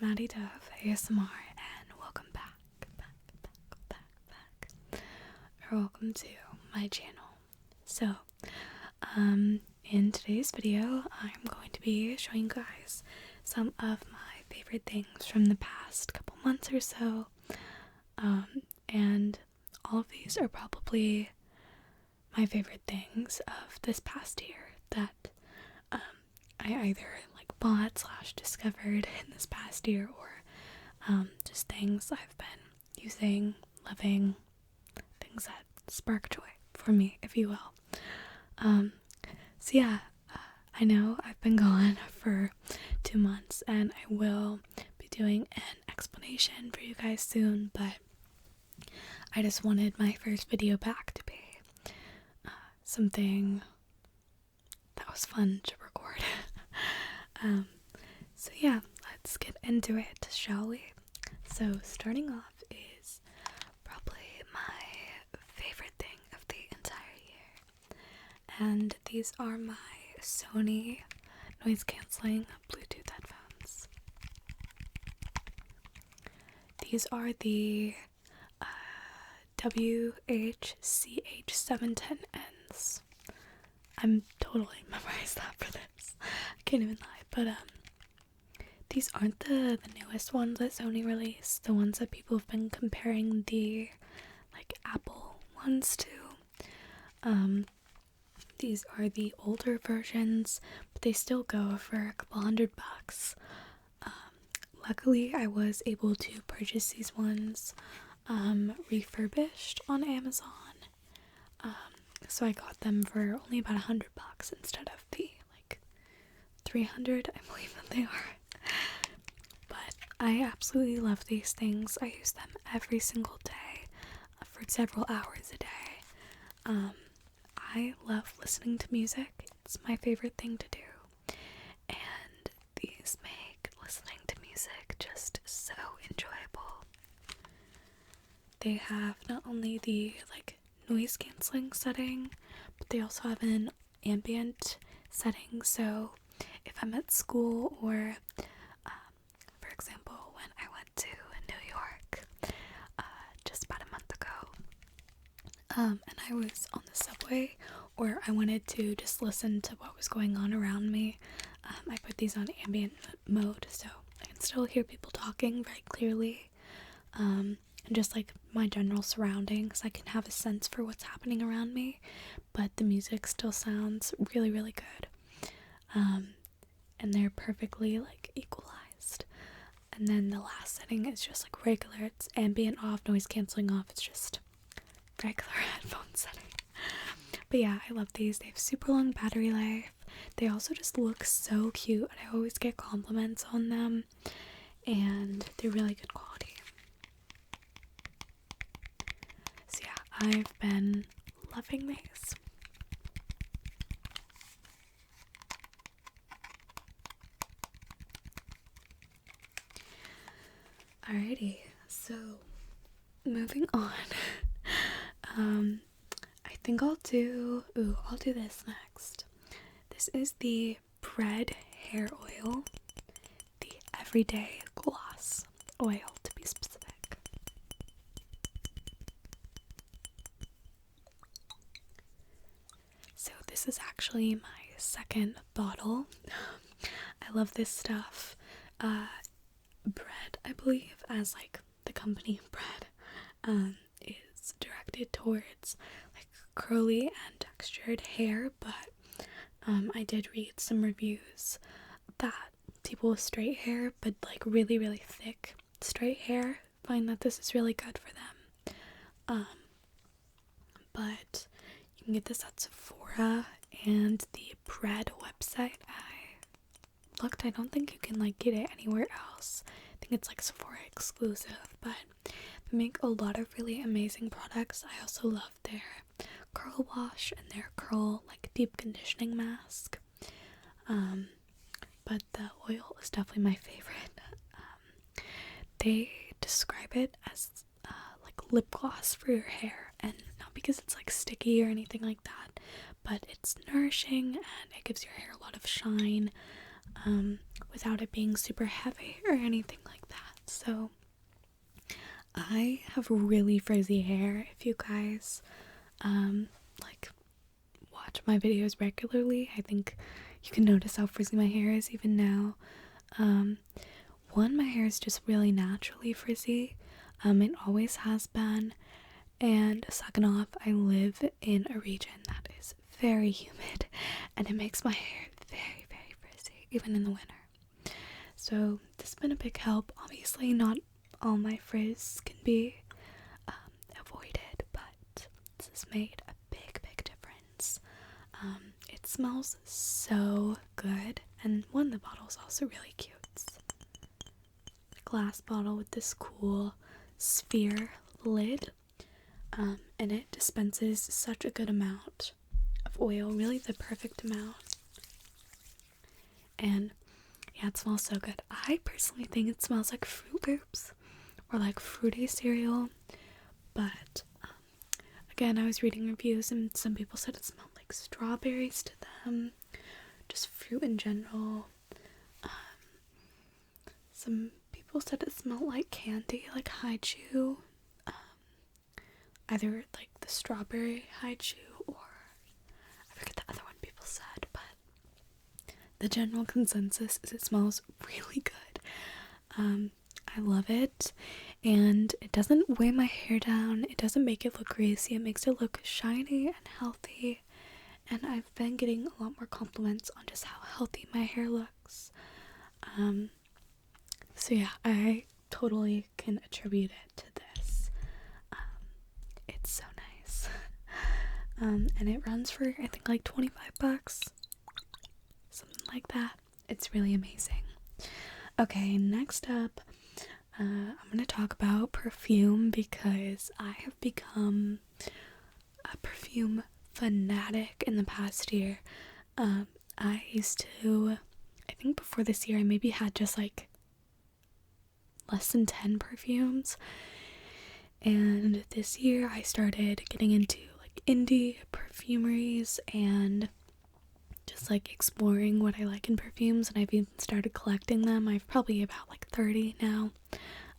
Madi-DuV-ASMR, and welcome back. Or welcome to my channel. So, in today's video, I'm going to be showing you guys some of my favorite things from the past couple months or so. And all of these are probably my favorite things of this past year that I either bought / discovered in this past year, or just things I've been using, loving, things that spark joy for me, if you will. So yeah, I know I've been gone for 2 months, and I will be doing an explanation for you guys soon, but I just wanted my first video back to be something that was fun to record. So yeah, let's get into it, shall we? So starting off is probably my favorite thing of the entire year, and these are my Sony noise cancelling Bluetooth headphones. These are the WH-CH710Ns. I'm totally memorized that for this. I can't even lie, but these aren't the newest ones that Sony released, the ones that people have been comparing the Apple ones to. These are the older versions, but they still go for a couple $100. Luckily, I was able to purchase these ones refurbished on Amazon. So I got them for only about $100 instead of the $300, I believe that they are. But I absolutely love these things. I use them every single day for several hours a day. I love listening to music. It's my favorite thing to do. And these make listening to music just so enjoyable. They have not only the noise cancelling setting, but they also have an ambient setting. So if I'm at school, or for example when I went to New York just about a month ago, and I was on the subway, or I wanted to just listen to what was going on around me, I put these on ambient mode so I can still hear people talking very clearly, and just my general surroundings. I can have a sense for what's happening around me, but the music still sounds really, really good. And they're perfectly equalized. And then the last setting is just regular. It's ambient off, noise cancelling off. It's just regular headphone setting. But yeah, I love these. They have super long battery life. They also just look so cute, and I always get compliments on them, and they're really good quality. So yeah, I've been loving these. Alrighty, so moving on. I think I'll do this next. This is the Bread hair oil, the Everyday Gloss oil to be specific. So this is actually my second bottle. I love this stuff. Bread, I believe, as the company Bread, is directed towards curly and textured hair, but I did read some reviews that people with straight hair, but really, really thick straight hair, find that this is really good for them. But you can get this at Sephora and the Bread website. I looked, I don't think you can get it anywhere else. I think it's Sephora exclusive, but they make a lot of really amazing products. I also love their curl wash and their curl deep conditioning mask. But the oil is definitely my favorite. They describe it as lip gloss for your hair, and not because it's sticky or anything like that, but it's nourishing and it gives your hair a lot of shine. without it being super heavy or anything like that. So I have really frizzy hair. If you guys like watch my videos regularly, I think you can notice how frizzy my hair is even now. One, my hair is just really naturally frizzy. It always has been. And second off, I live in a region that is very humid, and it makes my hair very, very frizzy, even in the winter. So this has been a big help. Obviously, not all my frizz can be avoided, but this has made a big, big difference. It smells so good, and one, the bottle is also really cute. It's a glass bottle with this cool sphere lid. And it dispenses such a good amount of oil, really the perfect amount. And yeah, it smells so good. I personally think it smells like Fruit Loops or like fruity cereal, but again, I was reading reviews and some people said it smelled like strawberries to them, just fruit in general. Some people said it smelled like candy, like Haichu. Either like the strawberry Haichu or I forget the other one people said, but the general consensus is it smells really good. I love it, and it doesn't weigh my hair down, it doesn't make it look greasy, it makes it look shiny and healthy, and I've been getting a lot more compliments on just how healthy my hair looks. So yeah, I totally can attribute it to this. It's so nice. And it runs for I think like $25, something like that. It's really amazing. Okay, next up, I'm gonna talk about perfume because I have become a perfume fanatic in the past year. I used to, I think before this year, I maybe had just like less than 10 perfumes. And this year I started getting into like indie perfumeries and just like exploring what I like in perfumes, and I've even started collecting them. I've probably about like 30 now.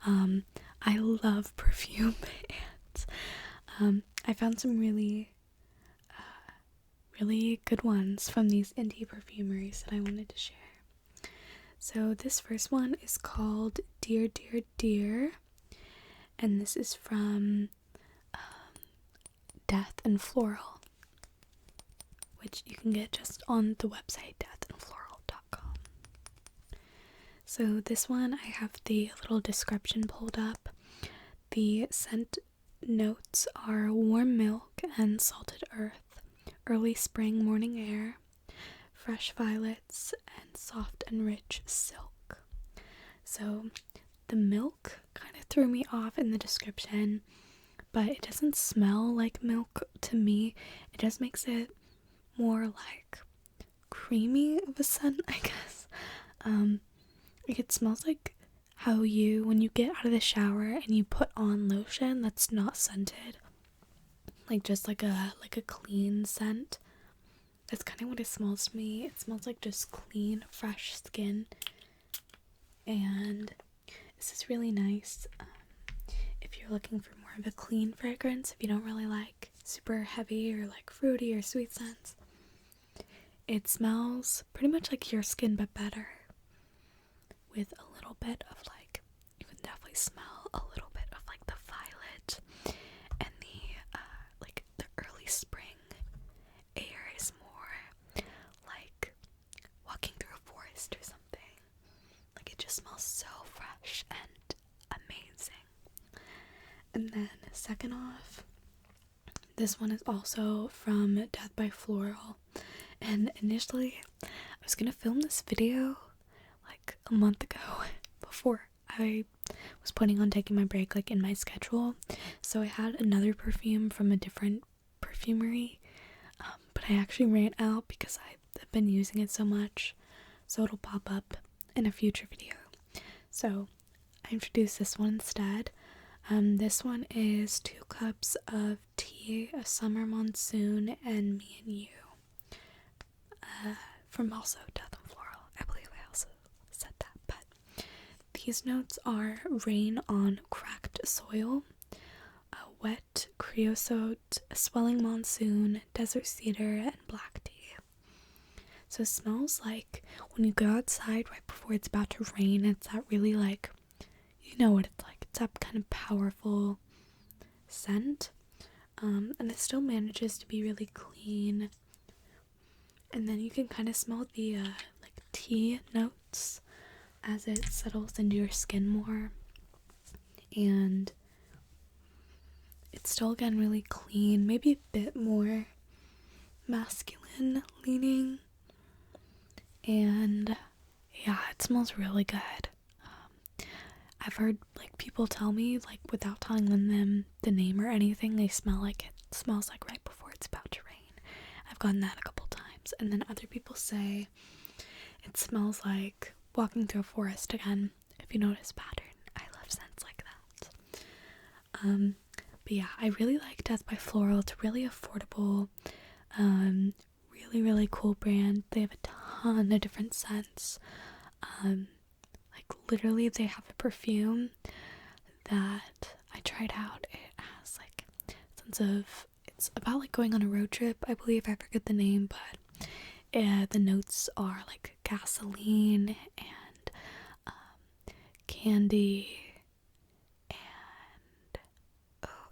I love perfume and I found some really good ones from these indie perfumeries that I wanted to share. So this first one is called Dear Dear Dear, and this is from Death and Floral, which you can get just on the website deathandfloral.com. So this one, I have the little description pulled up. The scent notes are warm milk and salted earth, early spring morning air, fresh violets, and soft and rich silk. So the milk kind of threw me off in the description, but it doesn't smell like milk to me. It just makes it more like creamy of a scent, I guess. Like it smells like how when you get out of the shower and you put on lotion that's not scented, like just like a clean scent. That's kind of what it smells to me. It smells like just clean, fresh skin, and this is really nice if you're looking for more of a clean fragrance, if you don't really like super heavy or like fruity or sweet scents. It smells pretty much like your skin but better, with a little bit of like, you can definitely smell a little bit of like the violet and the early spring air is more like walking through a forest or something. Like it just smells so fresh and amazing. And then second off, this one is also from Death by Floral, and initially I was gonna film this video like a month ago before I was planning on taking my break, like in my schedule. So I had another perfume from a different perfumery, but I actually ran out because I've been using it so much, so it'll pop up in a future video. So I introduced this one instead. This one is 2 cups of tea, a summer monsoon, and me and you. From also Death and Floral. I believe I these notes are rain on cracked soil, wet creosote, swelling monsoon, desert cedar, and black tea. So it smells like when you go outside right before it's about to rain, it's that really like, you know what it's like, it's that kind of powerful scent. And it still manages to be really clean. And then you can kind of smell the like tea notes as it settles into your skin more. And it's still, again, really clean, maybe a bit more masculine leaning. And yeah, it smells really good. I've heard like people tell me, like without telling them the name or anything, they smell like it smells like right before it's about to rain. I've gotten that a couple times. And then other people say it smells like walking through a forest again, if you notice pattern. I love scents like that. But yeah, I really like Death by Floral. It's really affordable, really, really cool brand. They have a ton of different scents. Like literally they have a perfume that I tried out. It has like sense of, it's about like going on a road trip, I believe. I forget the name, but the notes are like gasoline and candy, and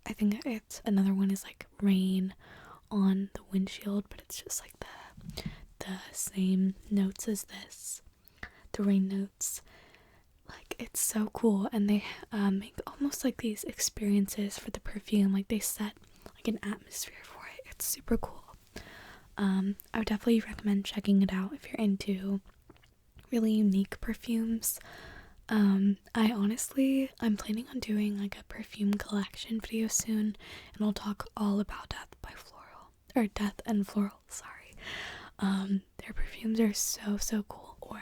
I think it's another one is like rain on the windshield, but it's just like the same notes as this, the rain notes. Like, it's so cool. And they make almost like these experiences for the perfume, like they set like an atmosphere for it. It's super cool. I would definitely recommend checking it out if you're into really unique perfumes. I'm planning on doing like a perfume collection video soon, and I'll talk all about Death and Floral, sorry. Their perfumes are so cool. Or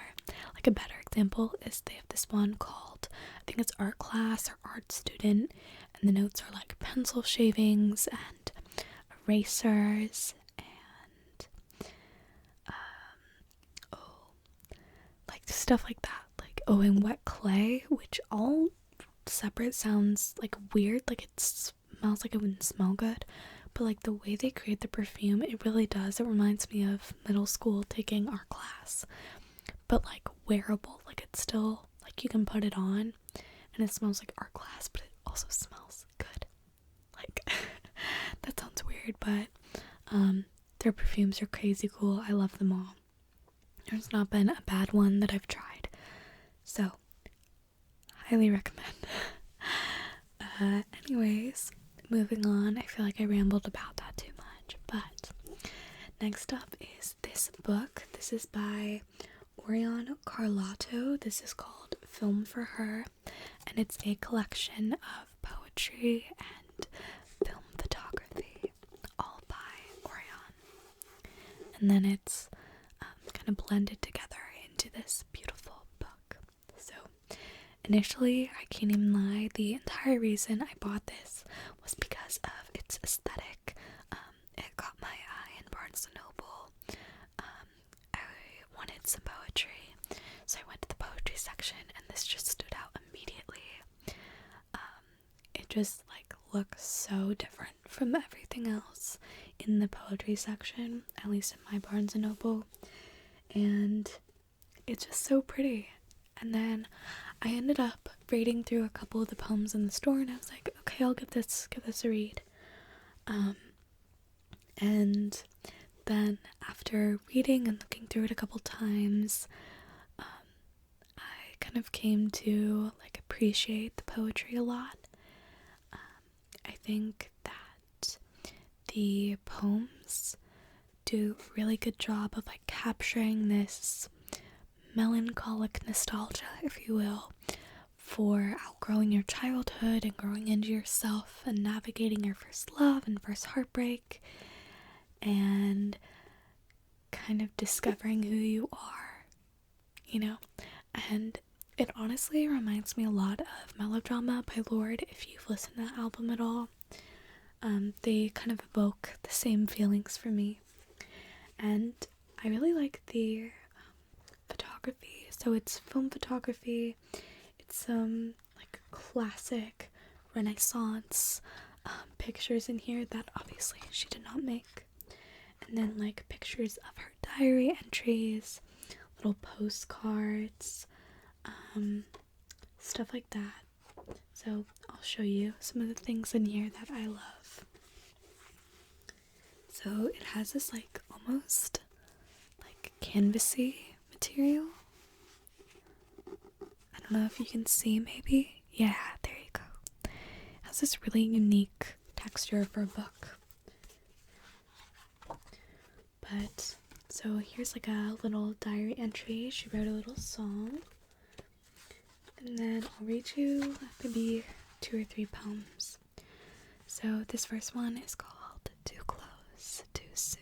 like a better example is they have this one called, I think it's Art Class or Art Student, and the notes are like pencil shavings and erasers and like stuff like that. And wet clay, which all separate sounds like weird, like it smells like it wouldn't smell good, but like the way they create the perfume, it really does. It reminds me of middle school taking art class, but like wearable. Like it's still like you can put it on and it smells like art class, but it also smells good. Like that sounds weird, but their perfumes are crazy cool. I love them all. There's not been a bad one that I've tried. So, highly recommend. Anyways, moving on. I feel like I rambled about that too much. But next up is this book. This is by Orion Carlotto. This is called Film for Her. And it's a collection of poetry and film photography, all by Orion. And then it's kind of blended together into this beautiful book. So initially, I can't even lie, the entire reason I bought this was because of its aesthetic. It caught my eye in Barnes & Noble. I wanted some poetry, so I went to the poetry section, and this just stood out immediately. It just like looks so different from everything else in the poetry section, at least in my Barnes & Noble, and it's just so pretty. And then I ended up reading through a couple of the poems in the store, and I was like, okay, I'll give this a read. And then after reading and looking through it a couple times, I kind of came to like appreciate the poetry a lot. I think that the poems do a really good job of like capturing this melancholic nostalgia, if you will, for outgrowing your childhood and growing into yourself and navigating your first love and first heartbreak and kind of discovering who you are, you know. And it honestly reminds me a lot of Melodrama by Lorde, if you've listened to that album at all. They kind of evoke the same feelings for me. And I really like the photography. So it's film photography. It's some like classic Renaissance pictures in here that obviously she did not make. And then like pictures of her diary entries, little postcards, stuff like that. So I'll show you some of the things in here that I love. So it has this like almost like canvasy material. I don't know if you can see, maybe. Yeah, there you go. It has this really unique texture for a book. But so here's like a little diary entry. She wrote a little song. And then I'll read you maybe 2 or 3 poems. So this first one is called Too Close, Too Soon.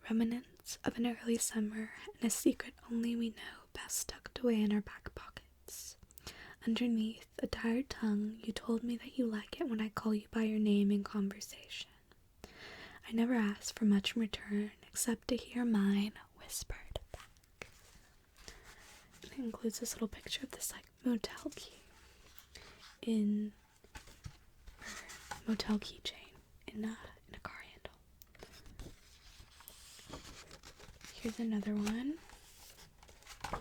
Remnants of an early summer and a secret only we know, best tucked away in our back pockets. Underneath a tired tongue, you told me that you like it when I call you by your name in conversation. I never asked for much in return, except to hear mine whispered back. And it includes this little picture of this like motel key in motel keychain in a car handle. Here's another one. I'm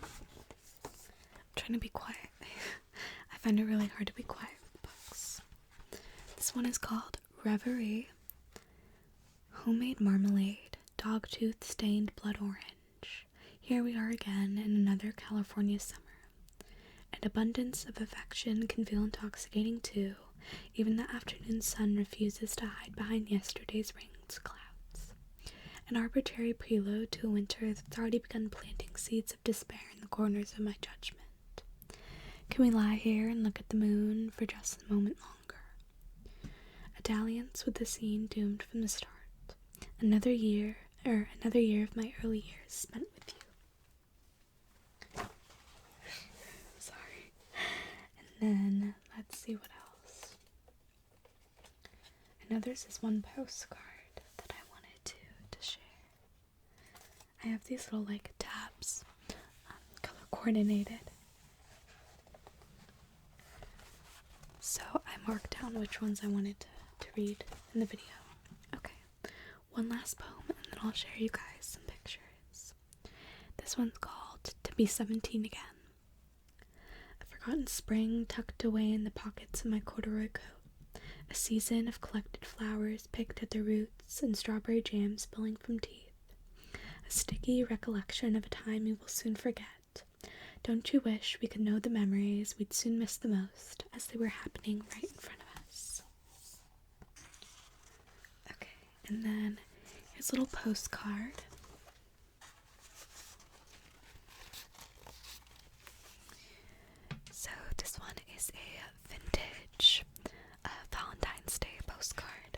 trying to be quiet. I find it really hard to be quiet with books. This one is called Reverie. Homemade marmalade, dog tooth stained blood orange. Here we are again in another California summer. And abundance of affection can feel intoxicating too. Even the afternoon sun refuses to hide behind yesterday's rain clouds. An arbitrary prelude to a winter that's already begun planting seeds of despair in the corners of my judgment. Can we lie here and look at the moon for just a moment longer? A dalliance with the scene doomed from the start. Another year of my early years spent with you. Sorry. And then, let's see what else. I know there's this one postcard that I wanted to share. I have these little, like, tabs, color coordinated. So I marked down which ones I wanted to read in the video. One last poem, and then I'll share you guys some pictures. This one's called To Be 17 Again. A forgotten spring tucked away in the pockets of my corduroy coat. A season of collected flowers picked at their roots and strawberry jam spilling from teeth. A sticky recollection of a time we will soon forget. Don't you wish we could know the memories we'd soon miss the most as they were happening right in front of us? And then here's a little postcard. So this one is a vintage Valentine's Day postcard.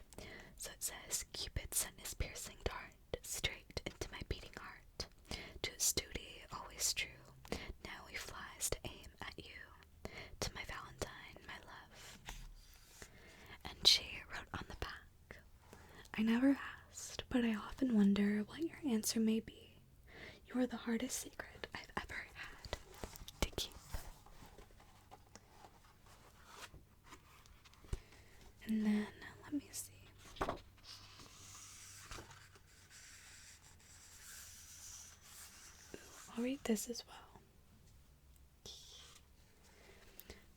So it says, Cupid sent his piercing dart straight into my beating heart. To his duty, always true. Now he flies to aim at you. To my Valentine, my love. And she wrote on the back, I never asked, but I often wonder what your answer may be. You are the hardest secret I've ever had to keep. And then, let me see. I'll read this as well.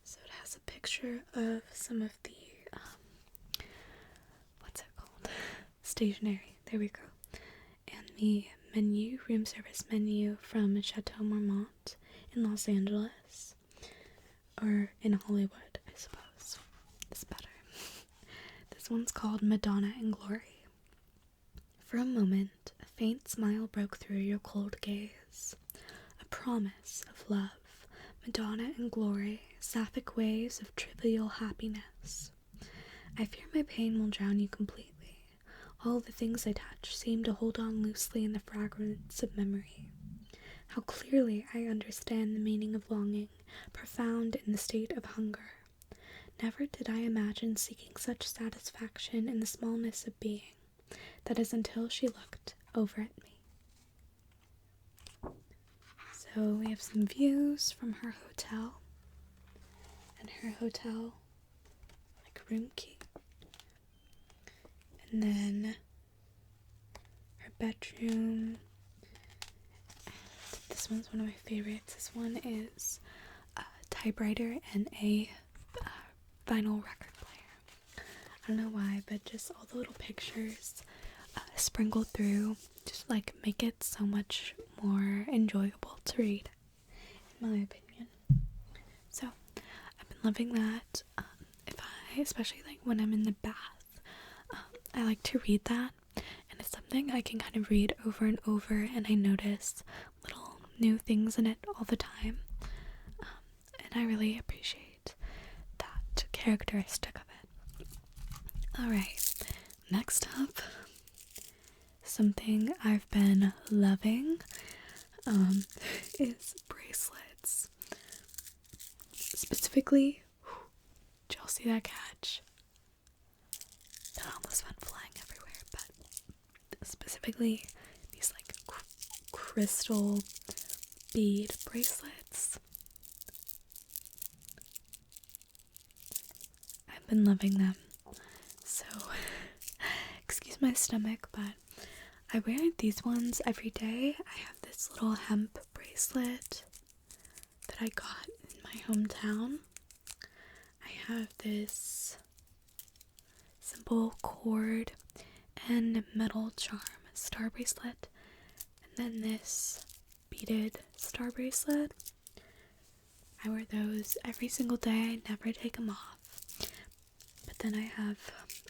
So it has a picture of some of the stationery, there we go, and the room service menu from Chateau Marmont in Los Angeles, or in Hollywood, I suppose, is better. This one's called Madonna and Glory. For a moment, a faint smile broke through your cold gaze, a promise of love, Madonna and glory, sapphic waves of trivial happiness. I fear my pain will drown you completely. All the things I touch seem to hold on loosely in the fragments of memory. How clearly I understand the meaning of longing, profound in the state of hunger. Never did I imagine seeking such satisfaction in the smallness of being. That is until she looked over at me. So So we have some views from her hotel and her hotel like room key, and then her bedroom. And this one's one of my favorites. This one is a typewriter and a vinyl record player. I don't know why, but just all the little pictures sprinkled through just like make it so much more enjoyable to read, in my opinion. So I've been loving that. Especially like when I'm in the bath, I like to read that, and it's something I can kind of read over and over, and I notice little new things in it all the time, and I really appreciate that characteristic of it. Alright, next up, something I've been loving is bracelets. Specifically, did y'all see that catch? That almost went flying everywhere, but specifically these like crystal bead bracelets. I've been loving them. So, excuse my stomach, but I wear these ones every day. I have this little hemp bracelet that I got in my hometown. I have this simple cord and metal charm star bracelet, and then this beaded star bracelet. I wear those every single day. I never take them off. But then I have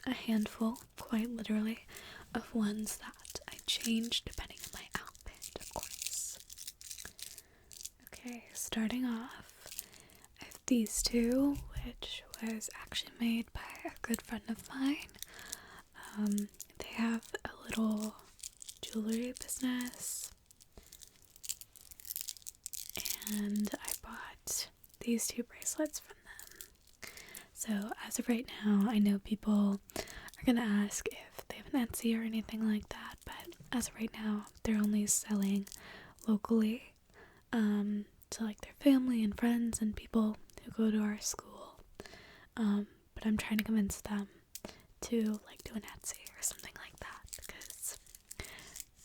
a handful, quite literally, of ones that I change depending on my outfit, of course. Okay, starting off, I have these two, which was actually made by a good friend of mine. They have a little jewelry business, and I bought these two bracelets from them. So as of right now, I know people are gonna ask if they have an Etsy or anything like that, but as of right now, they're only selling locally to like their family and friends and people who go to our school. But I'm trying to convince them to like do an Etsy or something like that, because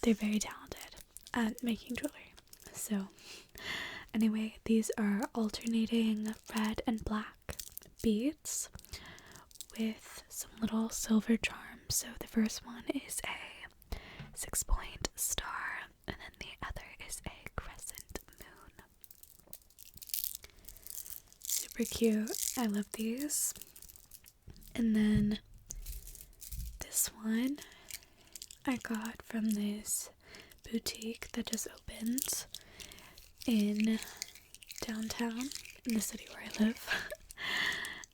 they're very talented at making jewelry. So anyway, these are alternating red and black beads with some little silver charms. So the first one is a 6-point star, and then the other is a crescent moon. Super cute. I love these. And then this one I got from this boutique that just opened in downtown in the city where I live.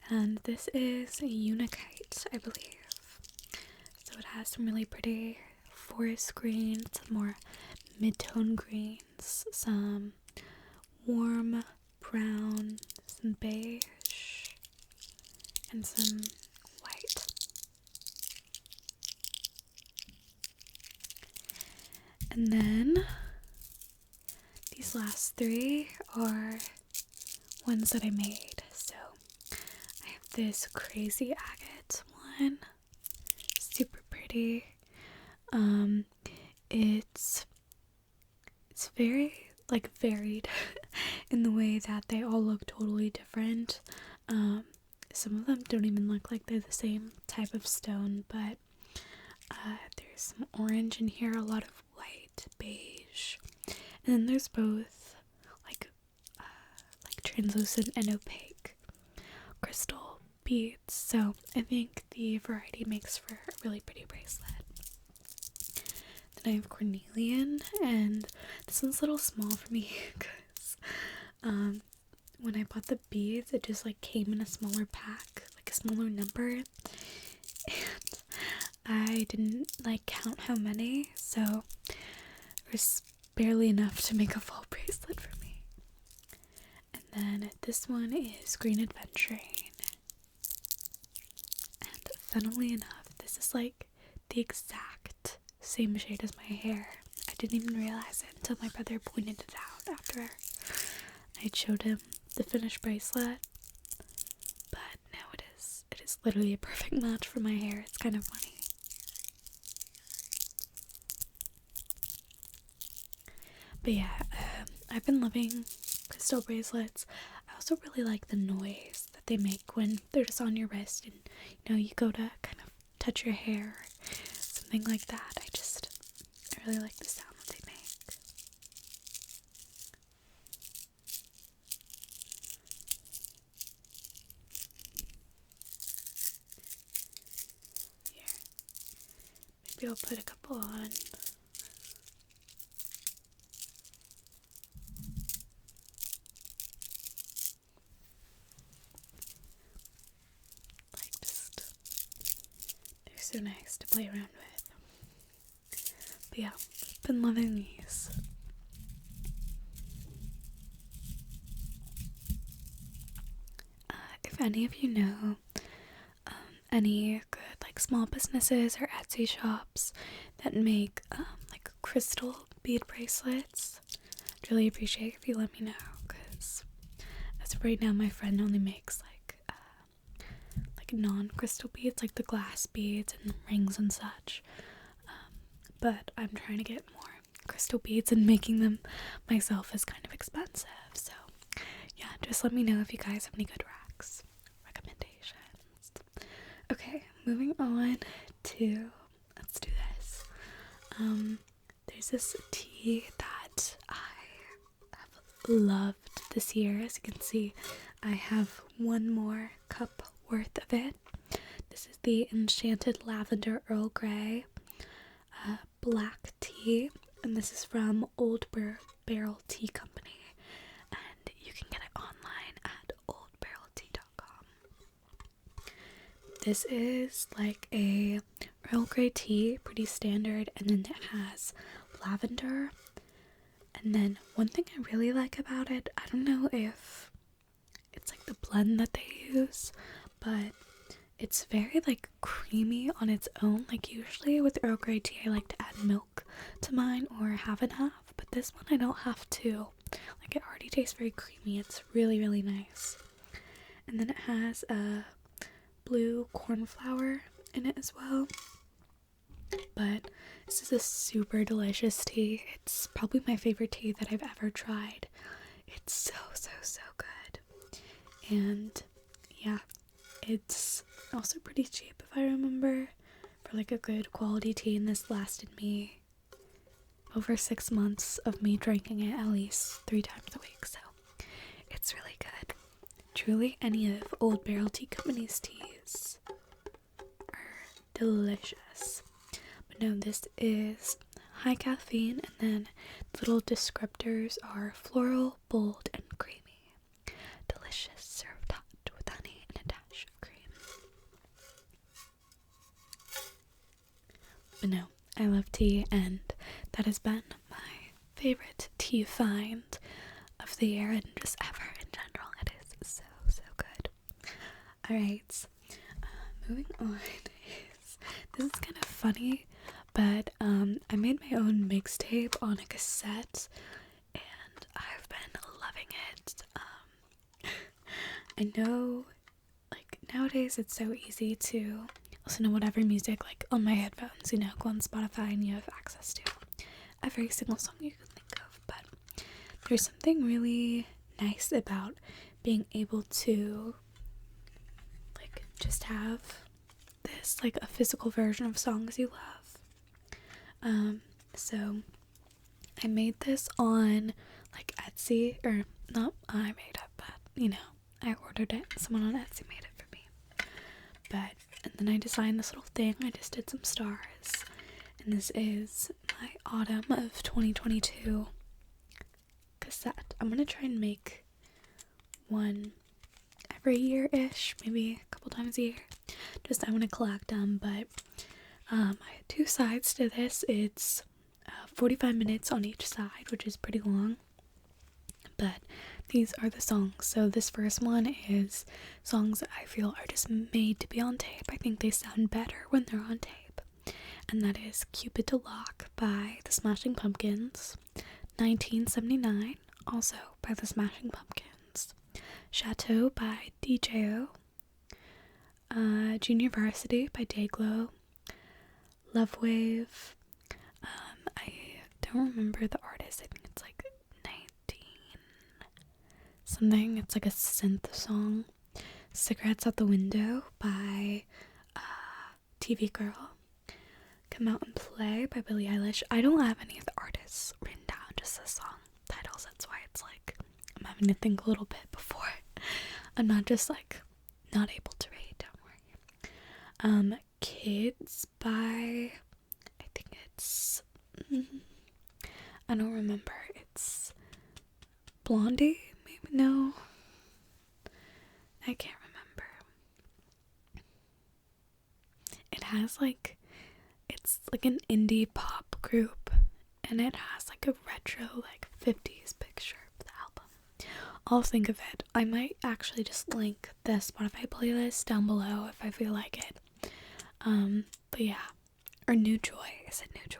And this is a Unikite, I believe. So it has some really pretty forest greens, some more mid-tone greens, some warm brown, some beige, and some white. And then these last three are ones that I made. So I have this crazy agate one, super pretty. It's very like varied in the way that they all look totally different. Some of them don't even look like they're the same type of stone, but there's some orange in here, a lot of white, beige, and then there's both like translucent and opaque crystal beads. So I think the variety makes for a really pretty bracelet. Then I have cornelian, and this one's a little small for me because when I bought the beads, it just like came in a smaller pack, like a smaller number, and I didn't like count how many, so it was barely enough to make a full bracelet for me. And then this one is green adventurine, and funnily enough, this is like the exact same shade as my hair. I didn't even realize it until my brother pointed it out. out after I showed him the finished bracelet. But now it is literally a perfect match for my hair. It's kind of funny. But yeah, I've been loving crystal bracelets. I also really like the noise that they make when they're just on your wrist and, you know, you go to kind of touch your hair, something like that. I really like the sound that they make. Here, maybe I'll put a couple on. They're so nice to play around with. But yeah, I've been loving these. If any of you know any good like small businesses or Etsy shops that make like crystal bead bracelets, I'd really appreciate if you let me know, because as of right now my friend only makes like non-crystal beads, like the glass beads and rings and such, but I'm trying to get more crystal beads, and making them myself is kind of expensive. So yeah, just let me know if you guys have any good recommendations. Okay, moving on to, let's do this. There's this tea that I have loved this year. As you can see, I have one more cup worth of it. This is the Enchanted Lavender Earl Grey black tea, and this is from Old Barrel Tea Company, and you can get it online at oldbarreltea.com. This is like a Earl Grey tea, pretty standard, and then it has lavender. And then one thing I really like about it, I don't know if it's like the blend that they use, but it's very like creamy on its own. Like usually with Earl Grey tea I like to add milk to mine or half and half, but this one I don't have to. Like it already tastes very creamy. It's really, really nice. And then it has a blue cornflower in it as well. But this is a super delicious tea. It's probably my favorite tea that I've ever tried. It's so, so, so good. And yeah, it's also pretty cheap if I remember, for like a good quality tea, and this lasted me over 6 months of me drinking it at least 3 times a week, so it's really good. Truly, any of Old Barrel Tea Company's teas are delicious. But no, this is high caffeine, and then little descriptors are floral, bold, and creamy. Delicious, served hot with honey and a dash of cream. But no, I love tea, and that has been my favorite tea find of the year, and just ever in general. It is so, so good. Alright, moving on this is kind of funny, but I made my own mixtape on a cassette, and I've been loving it. I know, like, nowadays it's so easy to listen to whatever music, like, on my headphones, you know, go on Spotify and you have access to every single song you can think of, but there's something really nice about being able to, like, just have this, like, a physical version of songs you love. So I made this on, like, Etsy, or not I made it, but, you know, I ordered it, someone on Etsy made it for me. But, and then I designed this little thing, I just did some stars, and this is my autumn of 2022 cassette. I'm gonna try and make one every year-ish, maybe a couple times a year. Just, I want to collect them, but I had 2 sides to this. It's 45 minutes on each side, which is pretty long, but these are the songs. So this first one is songs that I feel are just made to be on tape. I think they sound better when they're on tape, and that is Cupid to Lock by the Smashing Pumpkins, 1979 also by the Smashing Pumpkins. Chateau by DJO. Junior Varsity by Dayglow. Love Wave. I don't remember the artist. I think it's like 19 something. It's like a synth song. Cigarettes Out the Window by TV Girl. Come Out and Play by Billie Eilish. I don't have any of the artists written down, just the song titles. That's why it's like I'm having to think a little bit before. I'm not just like not able to read, don't worry. Kids by, I think it's, I don't remember. It's Blondie? Maybe, no. I can't remember. It has like, it's like an indie pop group, and it has like a retro like 50s picture of the album. I'll think of it. I might actually just link the Spotify playlist down below if I feel like it. But yeah. Or New Joy. Is it New Joy?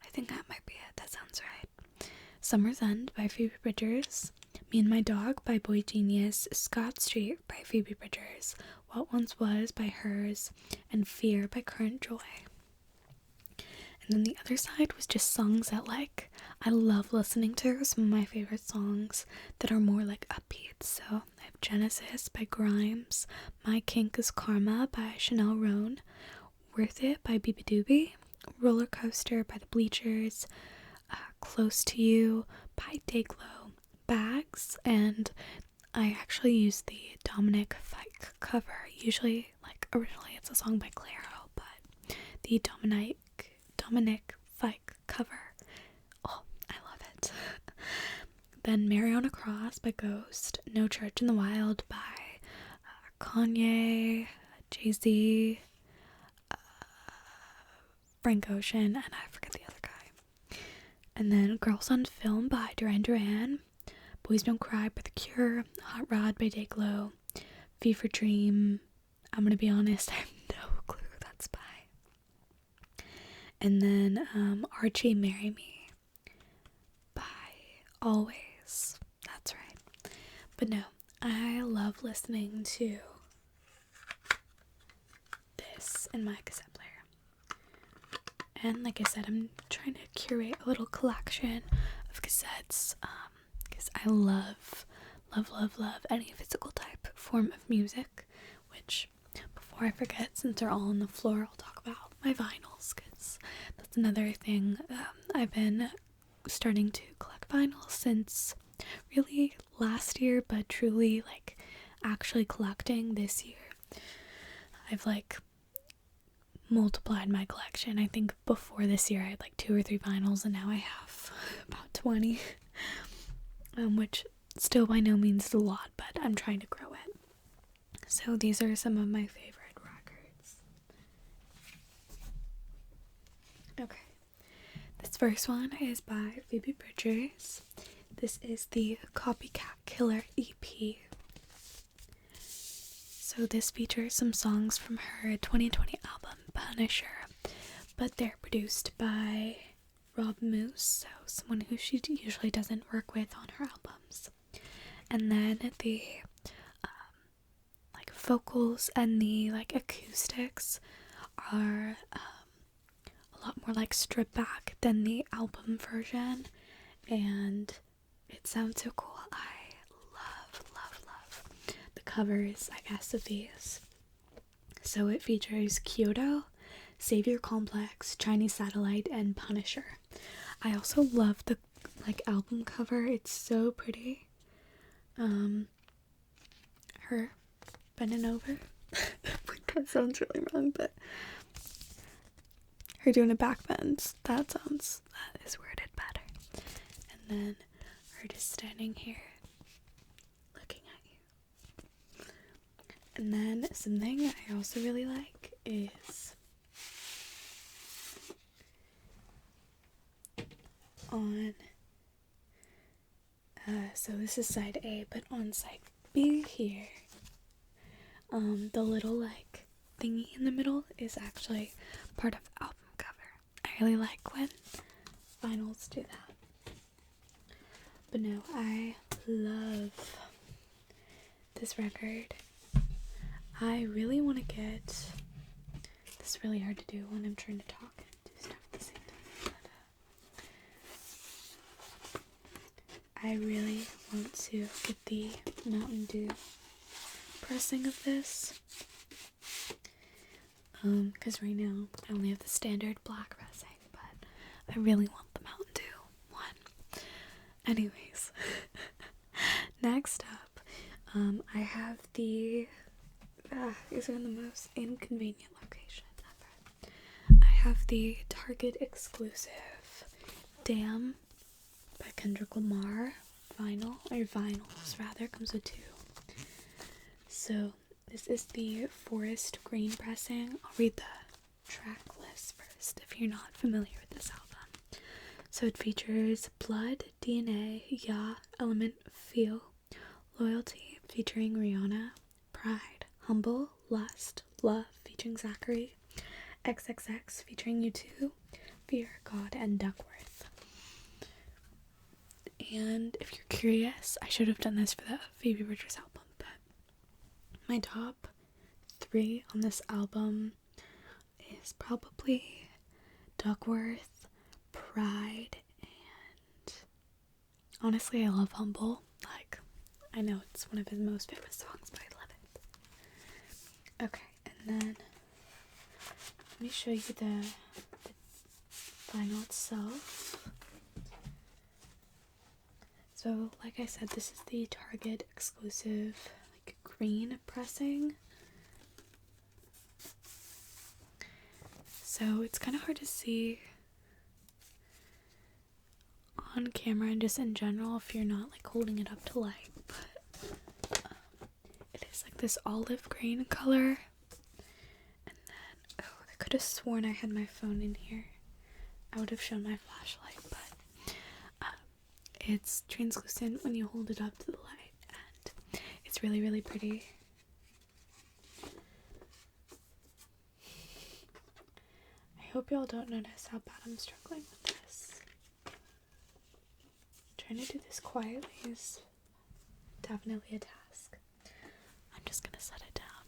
I think that might be it. That sounds right. Summer's End by Phoebe Bridgers. Me and My Dog by Boy Genius. Scott Street by Phoebe Bridgers. What Once Was by Hers. And Fear by Current Joy. And then the other side was just songs that like I love listening to. Some of my favorite songs that are more like upbeat. So I have Genesis by Grimes. My Kink is Karma by Chanel Roan. Worth It by Madi-DuV-ASMR. Roller Coaster by the Bleachers. Close to You by Dayglow. Bags, and I actually used the Dominic Fike cover. Usually, like originally it's a song by Clairo, but the Dominic Fike cover, oh, I love it. Then Mariana Cross by Ghost. No Church in the Wild by Kanye, Jay-Z, Frank Ocean, and I forget the other guy. And then Girls on Film by Duran Duran. Boys Don't Cry by The Cure. Hot Rod by Dayglow. Fever Dream. I'm gonna be honest, I have no clue who that's by. And then Archie Marry Me by Always. That's right. But no, I love listening to this in my cassette player. And like I said, I'm trying to curate a little collection of cassettes, because I love any physical type form of music, which, before I forget, since they're all on the floor, I'll talk about my vinyls, because that's another thing. I've been starting to collect vinyls since really last year, but truly like actually collecting this year. I've like multiplied my collection. I think before this year I had like 2 or 3 vinyls, and now I have about 20, which still by no means is a lot, but I'm trying to grow it. So these are some of my favorite records. Okay, this first one is by Phoebe Bridgers. This is the Copycat Killer EP. So this features some songs from her 2020 album, Punisher, but they're produced by Rob Moose, so someone who she usually doesn't work with on her albums. And then the like vocals and the like acoustics are a lot more like stripped back than the album version, and it sounds so cool. I love the covers, I guess, of these. So it features Kyoto, Savior Complex, Chinese Satellite, and Punisher. I also love the like album cover. It's so pretty. Her bending over. That sounds really wrong, but her doing a back bend. That is worded better. And then her just standing here looking at you. And then something I also really like is on so this is side A, but on side B here, the little like thingy in the middle is actually part of the album cover. I really like when vinyls do that. But no, I love this record. I really want to get, this is really hard to do when I'm trying to talk and do stuff at the same time, but I really want to get the Mountain Dew pressing of this, because right now I only have the standard black pressing, but I really want the Mountain Dew one. Anyways, next up, I have the, these are in the most inconvenient location ever. I have the Target exclusive Damn by Kendrick Lamar vinyls rather, comes with 2. So this is the Forest Green pressing. I'll read the track list first if you're not familiar with this album. So it features Blood, DNA, Ya, Element, Feel, Loyalty featuring Rihanna, Pride, Humble, Lust, Love featuring Zachary, XXX featuring U2, Fear, God, and Duckworth. And if you're curious, I should have done this for the Phoebe Bridgers album, but my top 3 on this album is probably Duckworth, Pride, and honestly I love Humble. Like, I know it's one of his most famous songs, but I love it. Okay, and then let me show you the vinyl itself. So, like I said, this is the Target exclusive, like, green pressing. So, it's kind of hard to see on camera and just in general if you're not, like, holding it up to light, but it is, like, this olive green color. And then, oh, I could have sworn I had my phone in here. I would have shown my flashlight, but it's translucent when you hold it up to the light, and it's really, really pretty. I hope y'all don't notice how bad I'm struggling with this. Trying to do this quietly is definitely a task. I'm just gonna set it down.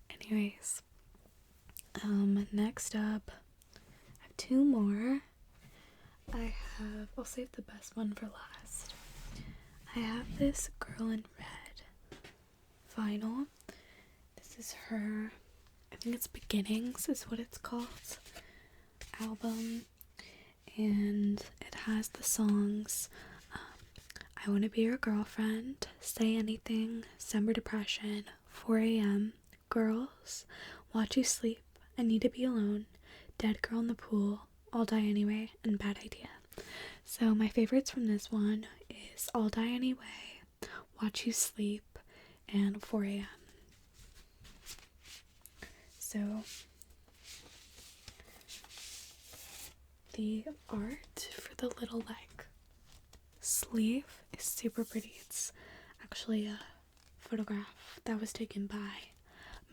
Anyways, next up, I have 2 more. I'll save the best one for last. I have this Girl in Red vinyl. This is her, I think it's Beginnings is what it's called, album. And it has the songs I Want to Be Your Girlfriend, Say Anything, Summer Depression, 4 a.m., Girls, Watch You Sleep, I Need to Be Alone, Dead Girl in the Pool, I'll Die Anyway, and Bad Idea. So my favorites from this one is I'll Die Anyway, Watch You Sleep, and 4 a.m. So the art for the little, like, sleeve is super pretty. It's actually a photograph that was taken by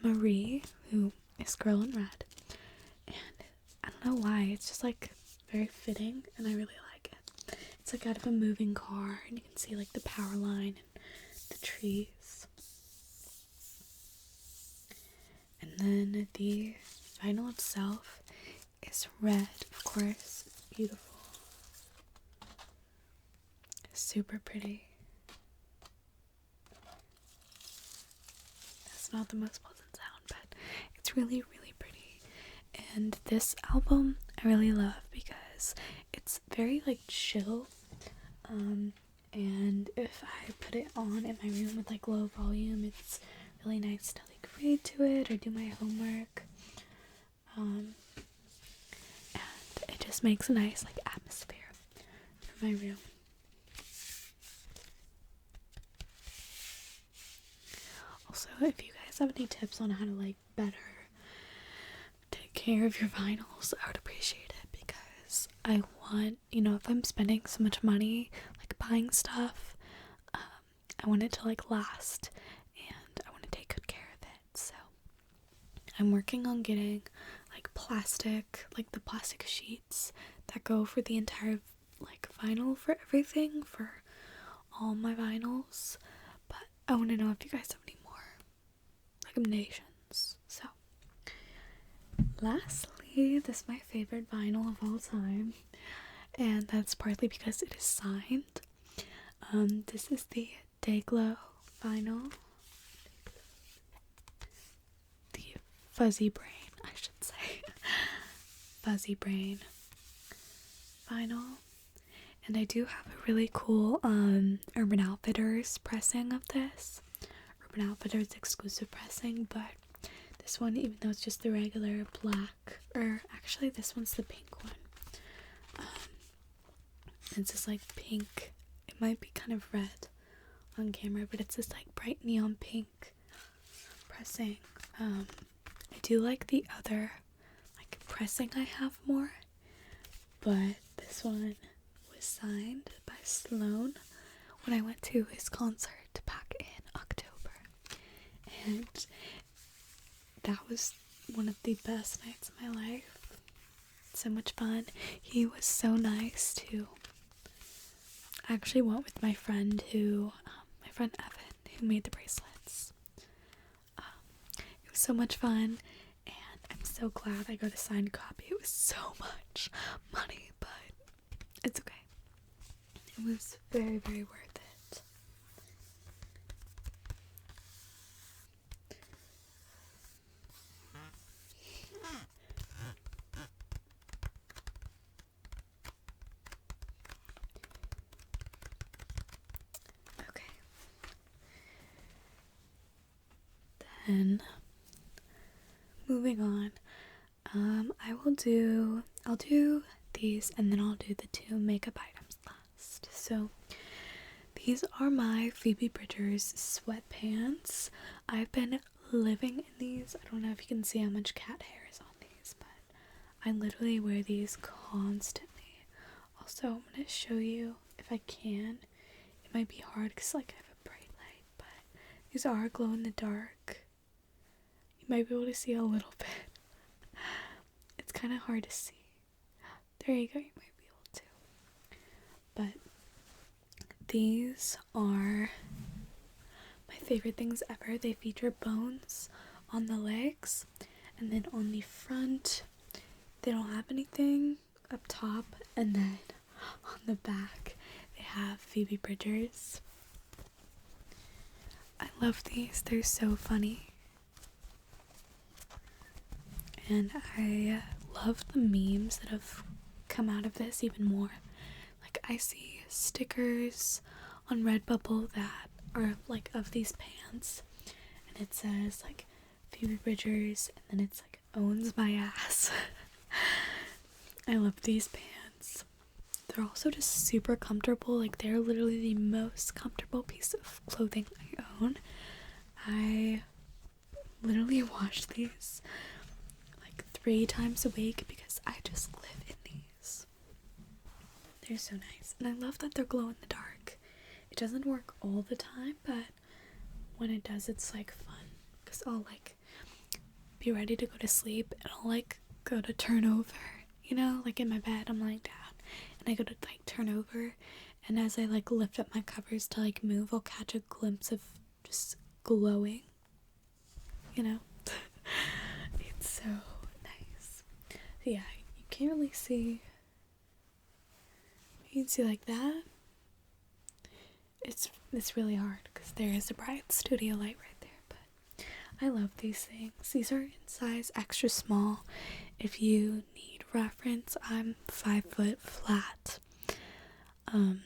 Marie, who is Girl in Red. And I don't know why, it's just, like, very fitting, and I really like it. It's, like, out of a moving car, and you can see, like, the power line and the trees. And then the vinyl itself is red, of course. It's beautiful. Super pretty. That's not the most pleasant sound, but it's really, really pretty. And this album I really love because it's very, like, chill. And if I put it on in my room with, like, low volume, it's really nice to, like, read to it or do my homework. And it just makes a nice, like, atmosphere for my room. Also, if you guys have any tips on how to, like, better take care of your vinyls, I would appreciate it, because I want, if I'm spending so much money, like, buying stuff, I want it to, like, last, and I want to take good care of it. So I'm working on getting, like, the plastic sheets that go for the entire, like vinyl for everything, for all my vinyls, but I want to know if you guys have any more recommendations. So lastly, this is my favorite vinyl of all time, and that's partly because it is signed. This is the Dayglow vinyl, the Fuzzy Brain, I should say, Fuzzy Brain vinyl. And I do have a really cool Urban Outfitters pressing of this. Urban Outfitters exclusive pressing, but this one, even though it's just the regular black, or actually this one's the pink one. It's just like pink. It might be kind of red on camera, but it's this like bright neon pink pressing. I do like the other like pressing I have more, but this one was signed by Sloan when I went to his concert back in October, and that was one of the best nights of my life. So much fun. He was so nice too. I actually went with my friend my friend Evan, who made the bracelets. It was so much fun, and I'm so glad I got a signed copy. It was so much money, but it's okay. It was very, very worth it. Okay. Then, moving on, I'll do these, and then I'll do the 2 makeup items last. So, these are my Phoebe Bridgers sweatpants. I've been living in these. I don't know if you can see how much cat hair is on these, but I literally wear these constantly. Also, I'm going to show you, if I can. It might be hard because like I have a bright light, but these are glow in the dark. You might be able to see a little bit. It's kind of hard to see. There you go, you might be able to. But these are my favorite things ever. They feature bones on the legs, and then on the front they don't have anything up top, and then on the back they have Phoebe Bridgers. I love these, they're so funny. And I love the memes that have come out of this even more. Like, I see stickers on Redbubble that are like of these pants, and it says like Phoebe Bridgers, and then it's like owns my ass. I love these pants. They're also just super comfortable. Like, they're literally the most comfortable piece of clothing I own. I literally wash these like 3 times a week because I just live in these. They're so nice, and I love that they're glow in the dark. It doesn't work all the time, but when it does, it's like fun, because I'll like be ready to go to sleep, and I'll like go to turn over, you know, like in my bed, I'm lying down, and I go to like turn over, and as I like lift up my covers to like move, I'll catch a glimpse of just glowing, you know. It's so nice. Yeah, you can't really see. You can see like that. It's really hard because there is a bright studio light right there, but I love these things. These are in size extra small. If you need reference, I'm 5 foot flat, and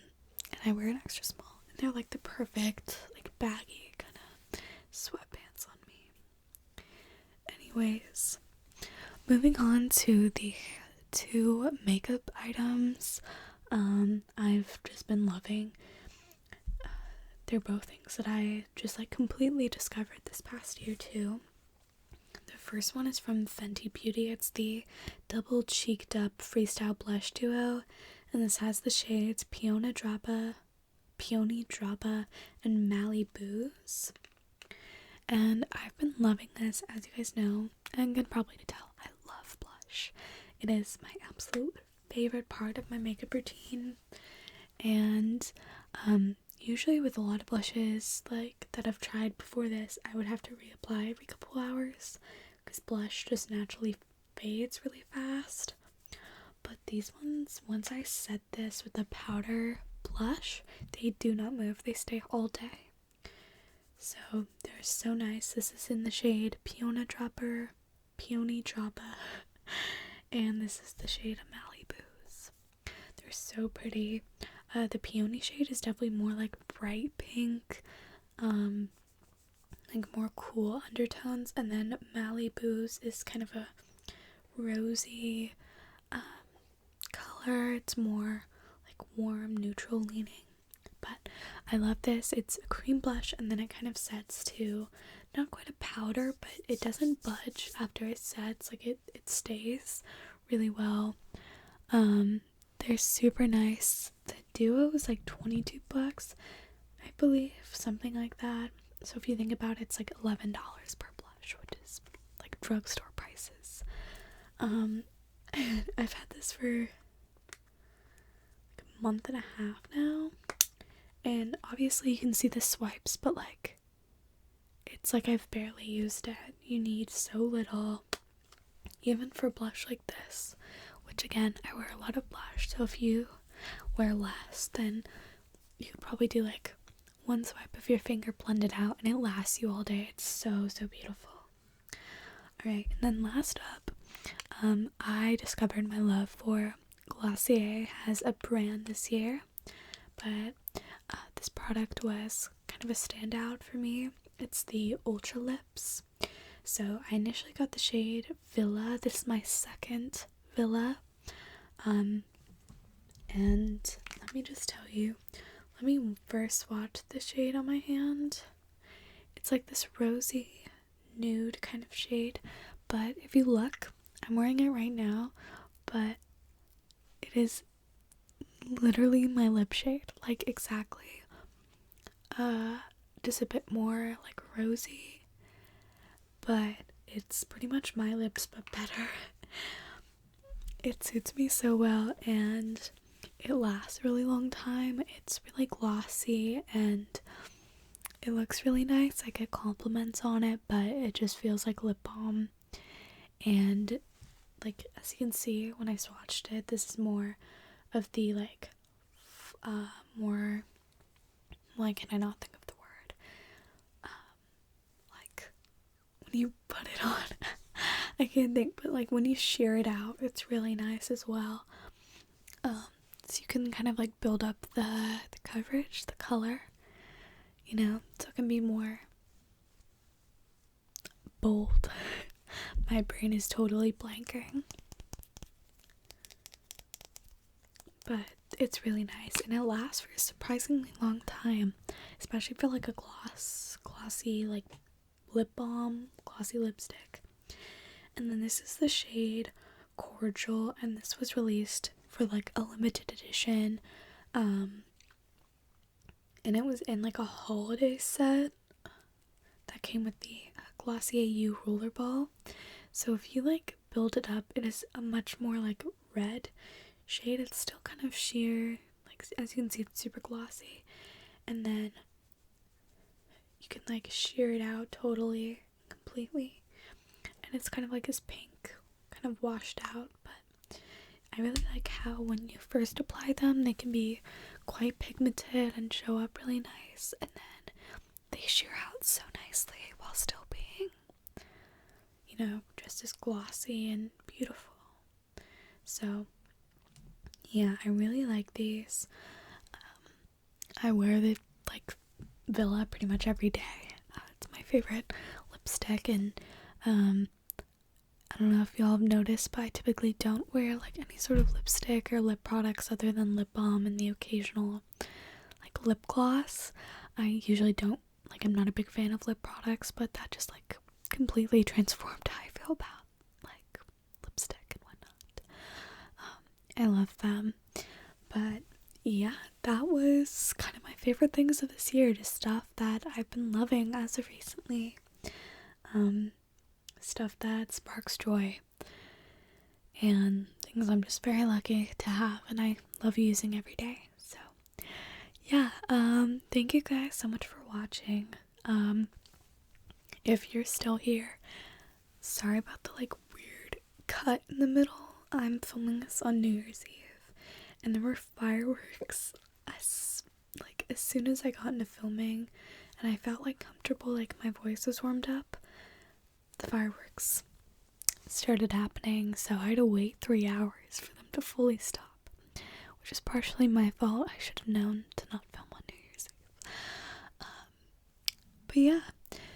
I wear an extra small, and they're like the perfect like baggy kind of sweatpants on me. Anyways, moving on to the 2 makeup items I've just been loving. They're both things that I just like completely discovered this past year too. The first one is from Fenty Beauty. It's the double cheeked up freestyle blush duo, and this has the shades Peony Drapa, and Malibu's. And I've been loving this, as you guys know, and can probably tell I love blush. It is my absolute favorite part of my makeup routine. And usually with a lot of blushes like that I've tried before this, I would have to reapply every couple hours because blush just naturally fades really fast. But these ones, once I set this with the powder blush, they do not move. They stay all day. So they're so nice. This is in the shade Peony Dropper, and this is the shade Madi-DuVASMR. They're so pretty. The peony shade is definitely more like bright pink, like more cool undertones, and then Madi-DuVASMR is kind of a rosy color. It's more like warm, neutral leaning. But I love this. It's a cream blush, and then it kind of sets to not quite a powder, but it doesn't budge after it sets. Like it stays really well. They're super nice. The duo is like $22, I believe, something like that. So if you think about it, it's like $11 per blush, which is like drugstore prices. And I've had this for like a month and a half now, and obviously you can see the swipes, but like it's like I've barely used it. You need so little, even for blush like this, which again, I wear a lot of blush, so if you wear less, then you could probably do like one swipe of your finger, blend it out, and it lasts you all day. It's so beautiful. Alright, and then last up, I discovered my love for Glossier as a brand this year, but this product was kind of a standout for me. It's the Ultra Lips. So I initially got the shade Villa. This is my second Villa. And let me just tell you, let me first swatch the shade on my hand. It's like this rosy nude kind of shade, but if you look, I'm wearing it right now, but it is literally my lip shade, like exactly. Just a bit more like rosy, but it's pretty much my lips but better. It suits me so well, and it lasts a really long time. It's really glossy and it looks really nice. I get compliments on it, but it just feels like lip balm. And like, as you can see when I swatched it, this is more of the like more, why can I not think of the word, like when you put it on I can't think, but like when you sheer it out, it's really nice as well. So you can kind of like build up the coverage, the color, you know, so it can be more bold. My brain is totally blanking, but it's really nice, and it lasts for a surprisingly long time, especially for like a glossy like lip balm, glossy lipstick. And then this is the shade Cordial, and this was released for like a limited edition, and it was in like a holiday set that came with the Glossier U roller ball. So if you like build it up, it is a much more like red shade. It's still kind of sheer, like as you can see, it's super glossy, and then you can like sheer it out totally, completely, and it's kind of like this pink, kind of washed out. But I really like how when you first apply them, they can be quite pigmented and show up really nice, and then they sheer out so nicely while still being, you know, just as glossy and beautiful. So yeah, I really like these. I wear the like Villa pretty much every day. It's my favorite lipstick, and I don't know if y'all have noticed, but I typically don't wear like any sort of lipstick or lip products other than lip balm and the occasional like lip gloss. I usually don't, like, I'm not a big fan of lip products, but that just like completely transformed how I feel about like lipstick and whatnot. I love them. But yeah, that was kind of my favorite things of this year, just stuff that I've been loving as of recently. Stuff that sparks joy and things things I'm just very lucky to have and I love using every day. So yeah, thank you guys so much for watching. If you're still here, sorry about the like weird cut in the middle. I'm filming this on New Year's Eve and there were fireworks as soon as I got into filming and I felt like comfortable, like my voice was warmed up, the fireworks started happening, so I had to wait 3 hours for them to fully stop, which is partially my fault. I should have known to not film on New Year's Eve. But yeah,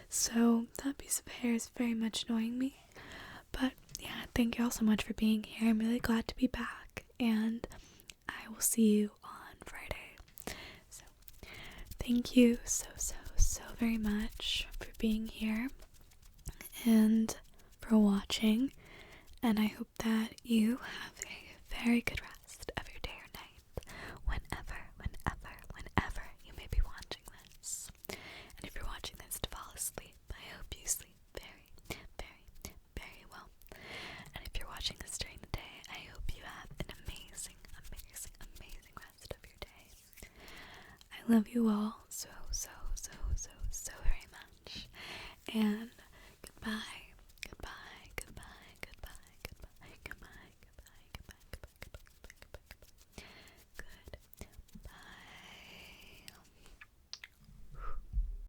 so that piece of hair is very much annoying me. But yeah, thank you all so much for being here. I'm really glad to be back, and I will see you on Friday. So thank you so very much for being here and for watching, and I hope that you have a very good rest of your day or night whenever you may be watching this. And if you're watching this to fall asleep, I hope you sleep very well. And if you're watching this during the day, I hope you have an amazing rest of your day. I love you all so very much, and